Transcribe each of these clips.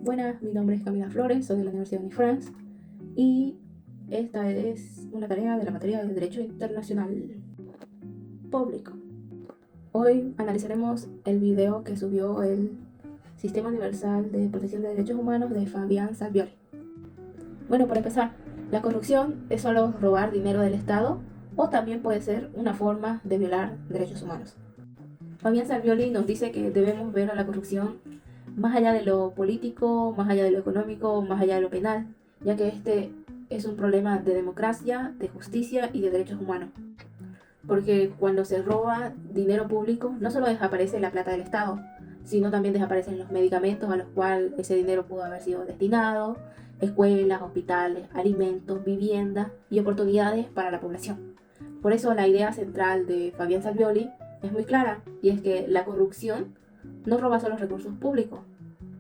Buenas, mi nombre es Camila Flores, soy de la Universidad de Anne France y esta es una tarea de la materia de Derecho Internacional Público. Hoy analizaremos el video que subió el Sistema Universal de Protección de Derechos Humanos de Fabián Salvioli. Bueno, para empezar, la corrupción es solo robar dinero del Estado o también puede ser una forma de violar derechos humanos. Fabián Salvioli nos dice que debemos ver a la corrupción más allá de lo político, más allá de lo económico, más allá de lo penal, ya que este es un problema de democracia, de justicia y de derechos humanos. Porque cuando se roba dinero público, no solo desaparece la plata del Estado, sino también desaparecen los medicamentos a los cuales ese dinero pudo haber sido destinado, escuelas, hospitales, alimentos, viviendas y oportunidades para la población. Por eso la idea central de Fabián Salvioli es muy clara, y es que la corrupción no roba solo recursos públicos,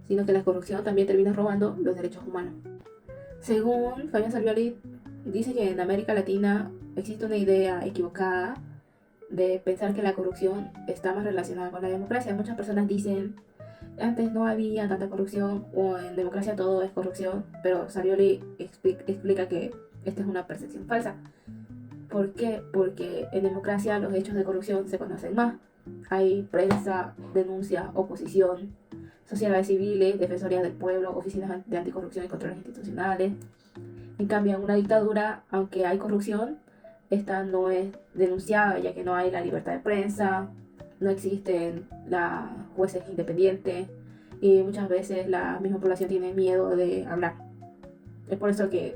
sino que la corrupción también termina robando los derechos humanos. Según Fabián Salvioli, dice que en América Latina existe una idea equivocada de pensar que la corrupción está más relacionada con la democracia. Muchas personas dicen, antes no había tanta corrupción o en democracia todo es corrupción, pero Salvioli explica que esta es una percepción falsa. ¿Por qué? Porque en democracia los hechos de corrupción se conocen más. Hay prensa, denuncia, oposición, sociedades civiles, defensorías del pueblo, oficinas de anticorrupción y controles institucionales. En cambio, en una dictadura, aunque hay corrupción, esta no es denunciada, ya que no hay la libertad de prensa, no existen los jueces independientes y muchas veces la misma población tiene miedo de hablar. Es por eso que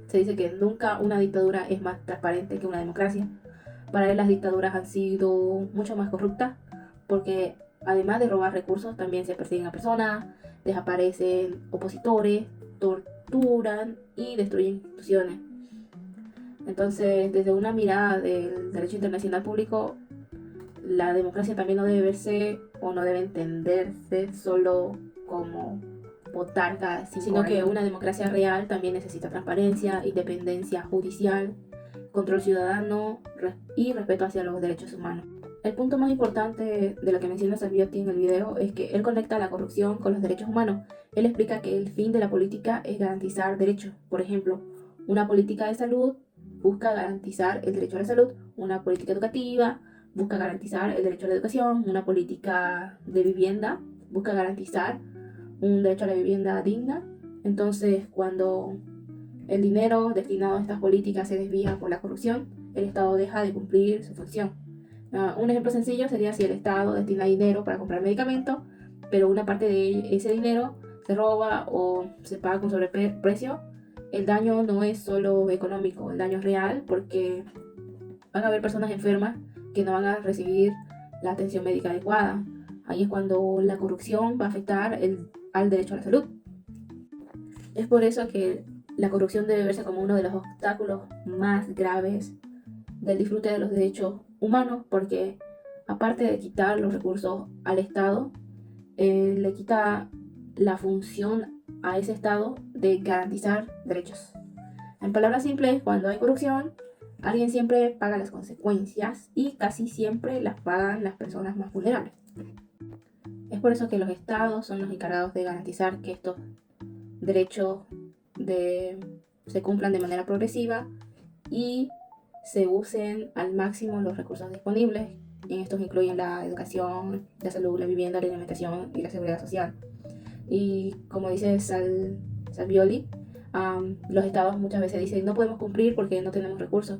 se dice que nunca una dictadura es más transparente que una democracia. Para él las dictaduras han sido mucho más corruptas porque además de robar recursos también se persiguen a personas, desaparecen opositores, torturan y destruyen instituciones. Entonces, desde una mirada del derecho internacional público, la democracia también no debe verse o no debe entenderse solo como votar cada 5 años, sino que una democracia real también necesita transparencia, independencia judicial, control ciudadano y respeto hacia los derechos humanos. El punto más importante de lo que menciona Salviotti en el video es que él conecta la corrupción con los derechos humanos. Él explica que el fin de la política es garantizar derechos. Por ejemplo, una política de salud busca garantizar el derecho a la salud, una política educativa busca garantizar el derecho a la educación, una política de vivienda busca garantizar un derecho a la vivienda digna. Entonces, cuando el dinero destinado a estas políticas se desvía por la corrupción, el Estado deja de cumplir su función. Un ejemplo sencillo sería si el Estado destina dinero para comprar medicamentos, pero una parte de ese dinero se roba o se paga con sobreprecio. El daño no es solo económico, el daño es real porque van a haber personas enfermas que no van a recibir la atención médica adecuada. Ahí es cuando la corrupción va a afectar al derecho a la salud. Es por eso que la corrupción debe verse como uno de los obstáculos más graves del disfrute de los derechos humanos, porque aparte de quitar los recursos al Estado, le quita la función a ese Estado de garantizar derechos. En palabras simples, cuando hay corrupción, alguien siempre paga las consecuencias y casi siempre las pagan las personas más vulnerables. Es por eso que los estados son los encargados de garantizar que estos derechos se cumplan de manera progresiva y se usen al máximo los recursos disponibles. En estos incluyen la educación, la salud, la vivienda, la alimentación y la seguridad social. Y como dice Salvioli, los estados muchas veces dicen no podemos cumplir porque no tenemos recursos.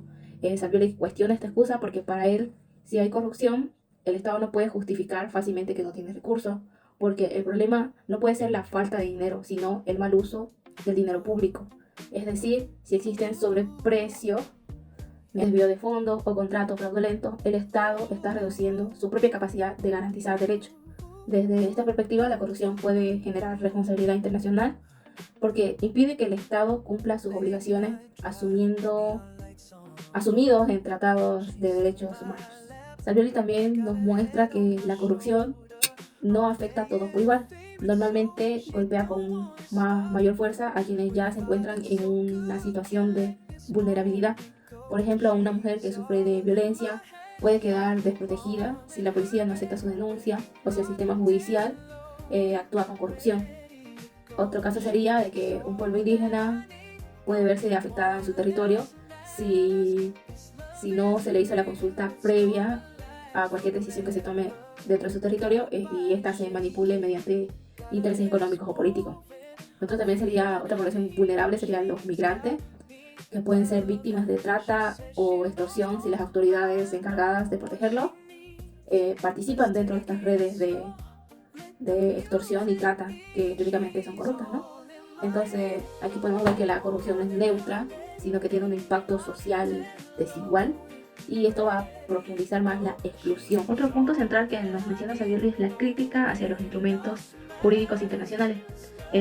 Salvioli cuestiona esta excusa porque para él, si hay corrupción, el Estado no puede justificar fácilmente que no tiene recursos, porque el problema no puede ser la falta de dinero, sino el mal uso del dinero público. Es decir, si existen sobreprecios, desvío de fondos o contratos fraudulentos, el Estado está reduciendo su propia capacidad de garantizar derechos. Desde esta perspectiva, la corrupción puede generar responsabilidad internacional porque impide que el Estado cumpla sus obligaciones asumidos en tratados de derechos humanos. Salvioli también nos muestra que la corrupción no afecta a todos por igual. Normalmente golpea con mayor fuerza a quienes ya se encuentran en una situación de vulnerabilidad. Por ejemplo, a una mujer que sufre de violencia puede quedar desprotegida si la policía no acepta su denuncia o si el sistema judicial actúa con corrupción. Otro caso sería de que un pueblo indígena puede verse afectada en su territorio si no se le hizo la consulta previa a cualquier decisión que se tome dentro de su territorio y ésta se manipule mediante intereses económicos o políticos. Otra población vulnerable serían los migrantes, que pueden ser víctimas de trata o extorsión si las autoridades encargadas de protegerlo participan dentro de estas redes de extorsión y trata que teóricamente son corruptas, ¿no? Entonces aquí podemos ver que la corrupción no es neutra, sino que tiene un impacto social desigual y esto va a profundizar más la exclusión. Otro punto central que nos menciona Saviola es la crítica hacia los instrumentos jurídicos internacionales.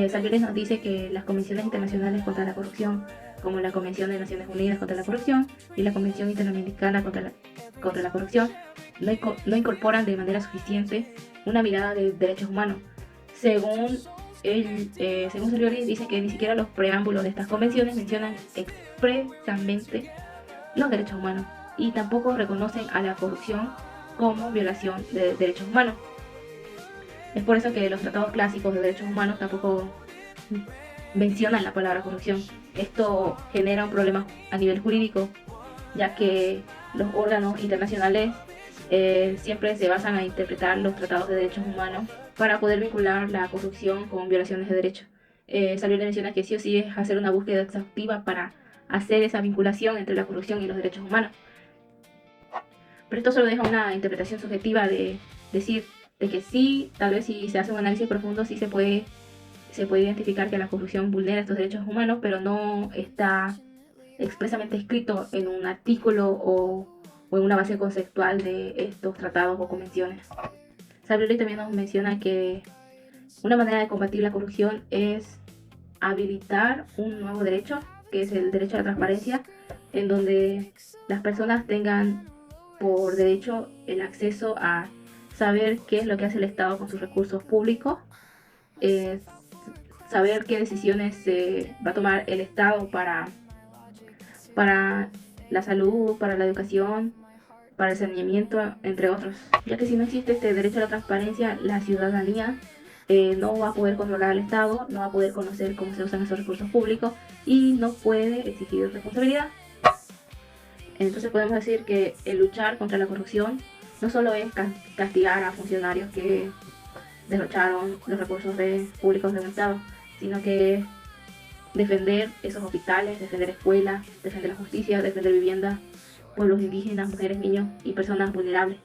Saviola nos dice que las convenciones internacionales contra la corrupción, como la Convención de Naciones Unidas contra la Corrupción y la Convención Interamericana contra la Corrupción, no incorporan de manera suficiente una mirada de derechos humanos. Según Saviola, dice que ni siquiera los preámbulos de estas convenciones mencionan expresamente los derechos humanos y tampoco reconocen a la corrupción como violación de derechos humanos. Es por eso que los tratados clásicos de derechos humanos tampoco mencionan la palabra corrupción. Esto genera un problema a nivel jurídico, ya que los órganos internacionales siempre se basan a interpretar los tratados de derechos humanos para poder vincular la corrupción con violaciones de derechos. Saviola menciona que sí o sí es hacer una búsqueda exhaustiva para hacer esa vinculación entre la corrupción y los derechos humanos. Pero esto solo deja una interpretación subjetiva de decir de que sí, tal vez si se hace un análisis profundo, sí se puede identificar que la corrupción vulnera estos derechos humanos, pero no está expresamente escrito en un artículo o en una base conceptual de estos tratados o convenciones. Saviola también nos menciona que una manera de combatir la corrupción es habilitar un nuevo derecho, que es el derecho a la transparencia, en donde las personas tengan por derecho el acceso a saber qué es lo que hace el Estado con sus recursos públicos, saber qué decisiones va a tomar el Estado para la salud, para la educación, para el saneamiento, entre otros. Ya que si no existe este derecho a la transparencia, la ciudadanía no va a poder controlar al Estado, no va a poder conocer cómo se usan esos recursos públicos y no puede exigir responsabilidad. Entonces podemos decir que el luchar contra la corrupción no solo es castigar a funcionarios que derrocharon los recursos públicos de un Estado, sino que es defender esos hospitales, defender escuelas, defender la justicia, defender vivienda, pueblos indígenas, mujeres, niños y personas vulnerables.